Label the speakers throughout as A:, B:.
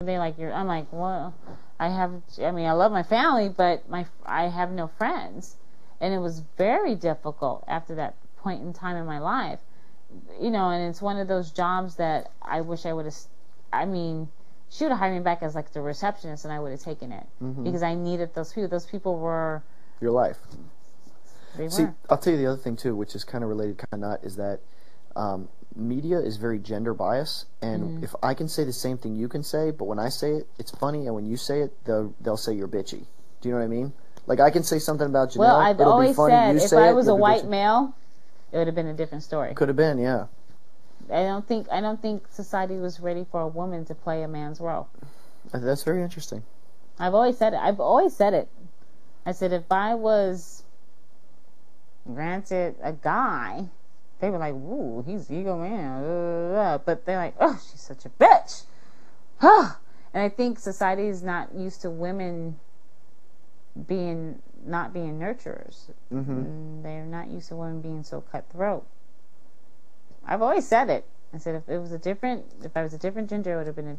A: They like you're. I'm like, well, I mean, I love my family, but I have no friends, and it was very difficult after that point in time in my life, you know. And it's one of those jobs that I wish I would have. I mean, she would have hired me back as like the receptionist, and I would have taken it because I needed those people. Those people were
B: your life.
A: They
B: See,
A: were.
B: I'll tell you the other thing too, which is kind of related, kind of not, is that media is very gender biased, and if I can say the same thing you can say, but when I say it, it's funny, and when you say it, they'll say you're bitchy. Do you know what I mean? Like, I can say something about Janelle,
A: Well, I've
B: it'll
A: always
B: be funny.
A: said
B: You
A: if
B: say
A: I
B: it,
A: was a
B: you'll be
A: white
B: bitchy.
A: male, it would have been a different story.
B: Could have been, yeah.
A: I don't think society was ready for a woman to play a man's role.
B: That's very interesting.
A: I've always said it. I said if I was granted a guy, they were like, "Ooh, he's ego man," but they're like, "Oh, she's such a bitch." And I think society is not used to women not being nurturers. They're not used to women being so cutthroat. I've always said it. I said if I was a different gender, it would have been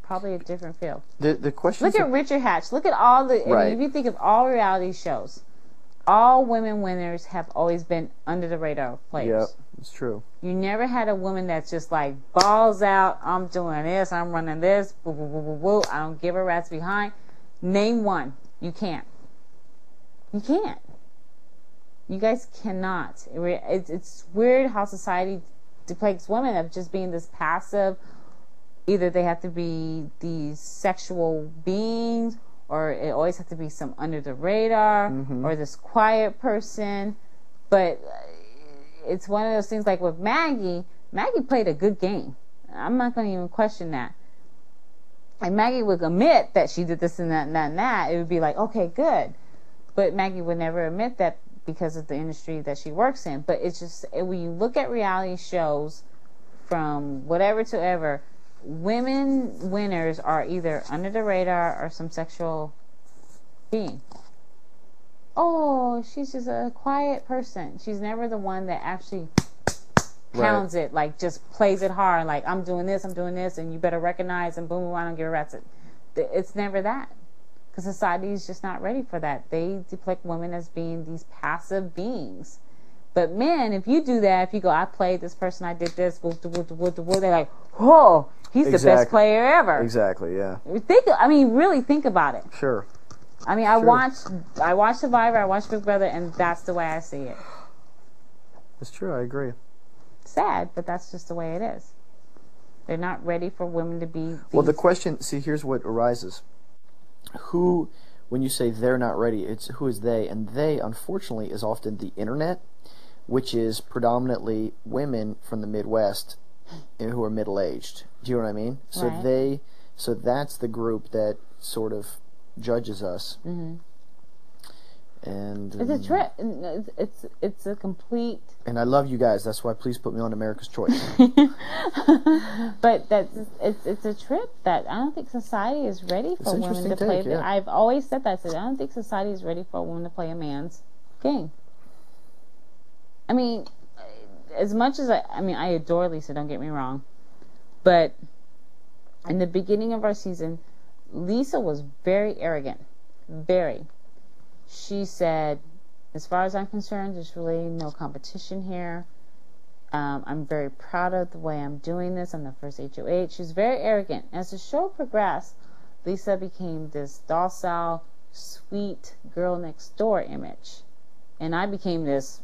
A: probably a different field.
B: The question.
A: Look at Richard Hatch. Look at all the.
B: Right.
A: I mean, if you think of all reality shows, all women winners have always been under the radar players.
B: Yep, it's true.
A: You never had a woman that's just like balls out. I'm doing this. I'm running this. Boo, boo, boo, boo, boo. I don't give a rat's behind. Name one. You can't. You can't. You guys cannot. It's weird how society depicts women of just being this passive. Either they have to be these sexual beings, or it always has to be some under the radar, or this quiet person. But it's one of those things like with Maggie. Maggie played a good game. I'm not going to even question that. And Maggie would admit that she did this and that and that and that. It would be like, okay, good. But Maggie would never admit that because of the industry that she works in. But it's just, when you look at reality shows from whatever to ever, women winners are either under the radar or some sexual being. Oh, she's just a quiet person. She's never the one that actually pounds it, like just plays it hard, like I'm doing this, and you better recognize, and boom, boom, I don't give a rat's. It's never that. Because society is just not ready for that. They depict women as being these passive beings. But men, if you do that, if you go, I played this person, I did this, they're like, whoa, he's the best player ever.
B: Exactly, yeah.
A: Really think about it.
B: Sure.
A: I mean, I watched Survivor, I watched Big Brother, and that's the way I see it.
B: It's true, I agree.
A: Sad, but that's just the way it is. They're not ready for women to be.
B: Well, the question, see, here's what arises. Who, when you say they're not ready, it's who is they? And they, unfortunately, is often the internet, which is predominantly women from the Midwest who are middle-aged. Do you know what I mean? So
A: right.
B: So that's the group that sort of judges us. And
A: it's a trip. It's a complete.
B: And I love you guys. That's why please put me on America's Choice.
A: But it's a trip that I don't think society is ready for women to play.
B: Yeah.
A: I've always said that. I said I don't think society is ready for a woman to play a man's game. I mean, as much as I adore Lisa. Don't get me wrong, but in the beginning of our season, Lisa was very arrogant, very. She said, as far as I'm concerned, there's really no competition here. I'm very proud of the way I'm doing this. I'm the first HOH. She's very arrogant. As the show progressed, Lisa became this docile, sweet girl next door image. And I became this,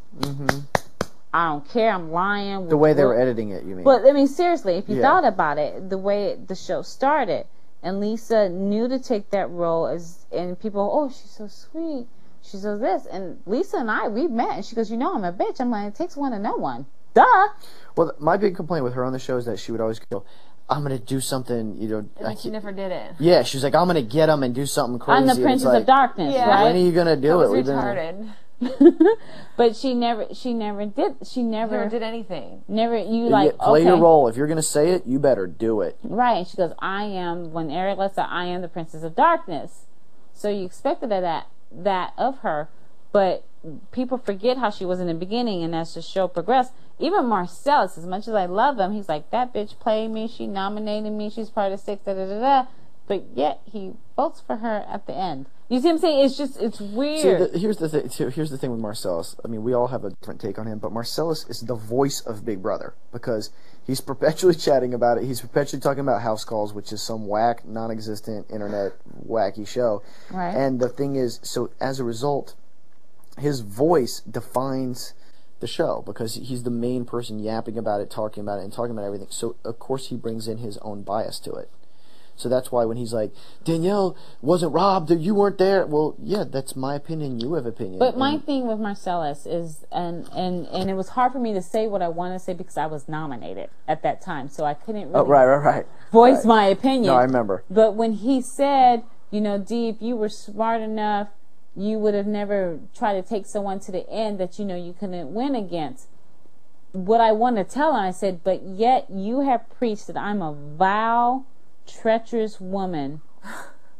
A: I don't care, I'm lying.
B: The way they were editing it, you mean?
A: But, I mean, seriously, if you thought about it, the way the show started, and Lisa knew to take that role and people, oh, she's so sweet. She says this. And Lisa and I, we met. And she goes, I'm a bitch. I'm like, it takes one to know one. Duh.
B: Well, my big complaint with her on the show is that she would always go, I'm going to do something,
C: And she never did it.
B: Yeah, she was like, I'm going to get them and do something crazy.
A: I'm the Princess of Darkness, right?
B: When are you going to do
C: it?
B: That
C: was retarded.
A: But she never did. She never
C: did anything.
B: Play your role. If you're going to say it, you better do it.
A: Right. And she goes, when Eric left her, I am the Princess of Darkness. So you expected that of her, but people forget how she was in the beginning, and as the show progressed, even Marcellas, as much as I love him, he's like, that bitch played me, she nominated me, she's part of 6, da da da da, but yet he votes for her at the end. You see what I'm saying? It's just, it's weird.
B: See, here's the thing. Here's the thing with Marcellas. I mean, we all have a different take on him, but Marcellas is the voice of Big Brother because he's perpetually chatting about it. He's perpetually talking about House Calls, which is some whack, non-existent internet wacky show.
A: Right.
B: And the thing is, so as a result, his voice defines the show because he's the main person yapping about it, talking about it, and talking about everything. So of course he brings in his own bias to it. So that's why when he's like, Danielle wasn't robbed, you weren't there. Well, yeah, that's my opinion. You have opinion.
A: But my thing with Marcellas is, and it was hard for me to say what I wanted to say because I was nominated at that time, so I couldn't really voice my opinion.
B: No, I remember.
A: But when he said, you know, Dee, if you were smart enough, you would have never tried to take someone to the end that you know you couldn't win against. What I want to tell him, I said, but yet you have preached that I'm a vile, treacherous woman.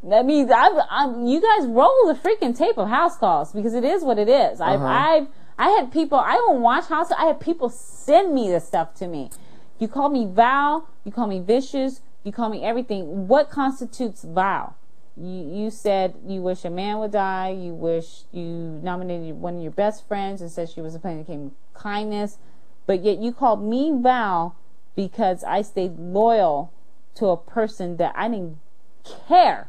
A: That means you guys roll the freaking tape of House Calls because it is what it is. I had people, I don't watch House Calls, I had people send me this stuff to me. You call me vile, you call me vicious, you call me everything. What constitutes vile? You said you wish a man would die, you wish you nominated one of your best friends and said she was a plan that came kindness, but yet you called me vile because I stayed loyal to a person that I didn't care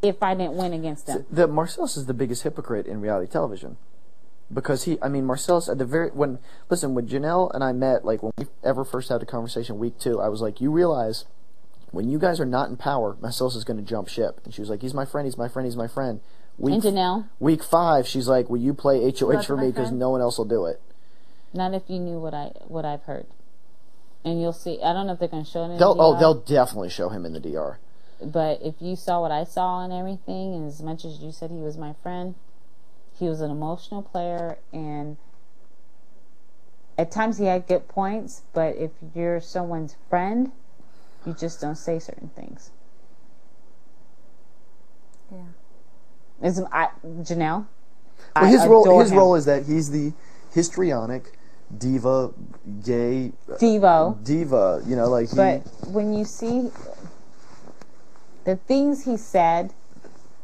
A: if I didn't win against them.
B: The Marcellas is the biggest hypocrite in reality television. Because Marcellas at the when Janelle and I met, like when we ever first had a conversation week 2, I was like, you realize when you guys are not in power, Marcellas is going to jump ship. And she was like, he's my friend, he's my friend, he's my friend.
A: And Janelle?
B: Week 5, she's like, will you play HOH for me because no one else will do it.
A: Not if you knew what I've heard. And you'll see. I don't know if they're going to show it in the DR.
B: They'll definitely show him in the DR.
A: But if you saw what I saw and everything, and as much as you said he was my friend, he was an emotional player, and at times he had good points, but if you're someone's friend, you just don't say certain things.
C: Yeah.
A: Janelle?
B: Well, his role is that he's the histrionic diva, gay diva, you know, like
A: But when you see the things he said,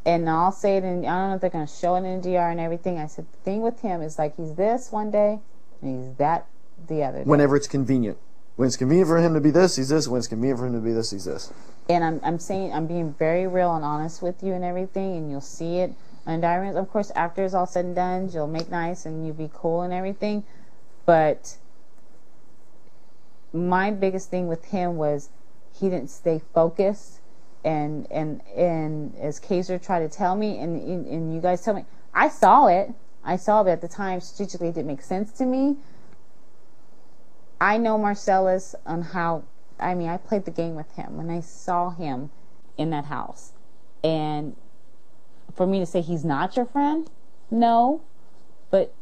A: and I'll say it, and I don't know if they're going to show it in the DR and everything, I said the thing with him is like he's this one day and he's that the other day.
B: Whenever it's convenient. When it's convenient for him to be this, he's this. When it's convenient for him to be this, he's this.
A: And I'm saying, I'm being very real and honest with you and everything, and you'll see it on diaries. Of course, after it's all said and done, you'll make nice and you'll be cool and everything. But my biggest thing with him was he didn't stay focused, and as Kaiser tried to tell me, and you guys tell me, I saw it, but at the time strategically it didn't make sense to me. I know Marcellas on how, I played the game with him when I saw him in that house, and for me to say he's not your friend, no, but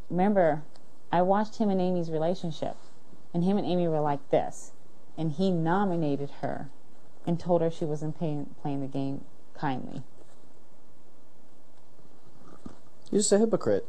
A: remember, I watched him and Amy's relationship, and him and Amy were like this, and he nominated her and told her she wasn't playing the game kindly.
B: You're just a hypocrite.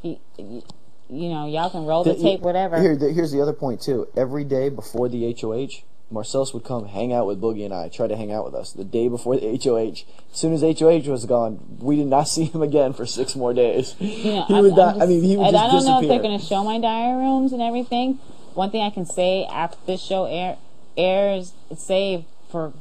A: Y'all can roll the tape, whatever.
B: Here's the other point, too. Every day before the HOH, Marcellas would come hang out with Boogie and I, try to hang out with us the day before the HOH. As soon as HOH was gone, we did not see him again for 6 more days. He would just
A: I don't
B: disappear.
A: know if they're going to show my diary rooms and everything. One thing I can say after this show airs, say for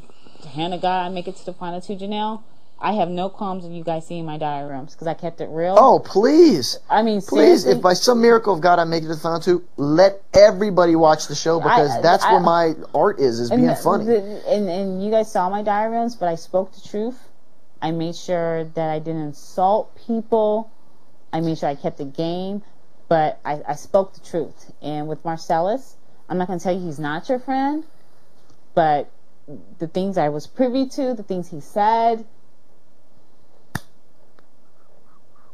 A: the hand of God, I make it to the final 2, Janelle, I have no qualms of you guys seeing my diary rooms because I kept it real.
B: Oh, please.
A: Please,
B: seriously? If by some miracle of God I make it to the final 2, let everybody watch the show because that's where my art is being funny.
A: And you guys saw my diary rooms, but I spoke the truth. I made sure that I didn't insult people. I made sure I kept the game, but I spoke the truth. And with Marcellas, I'm not going to tell you he's not your friend, but the things I was privy to, the things he said,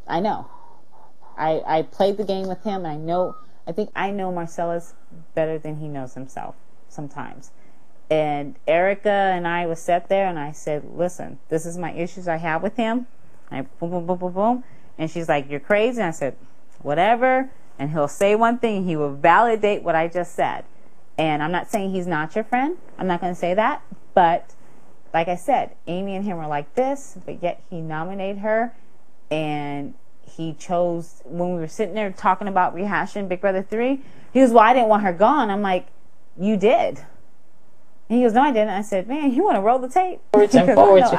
A: I know. I played the game with him, and I think I know Marcellas better than he knows himself sometimes. And Erica and I was sat there, and I said, listen, this is my issues I have with him. Like, boom, boom, boom, boom, boom. And she's like, you're crazy. And I said, whatever. And he'll say one thing. He will validate what I just said. And I'm not saying he's not your friend. I'm not going to say that. But like I said, Amy and him were like this, but yet he nominated her. And he chose, when we were sitting there talking about rehashing Big Brother 3, he goes, well, I didn't want her gone. I'm like, you did. And he goes, no, I didn't. I said, man, you want to roll the tape?
D: Forwards and forwards.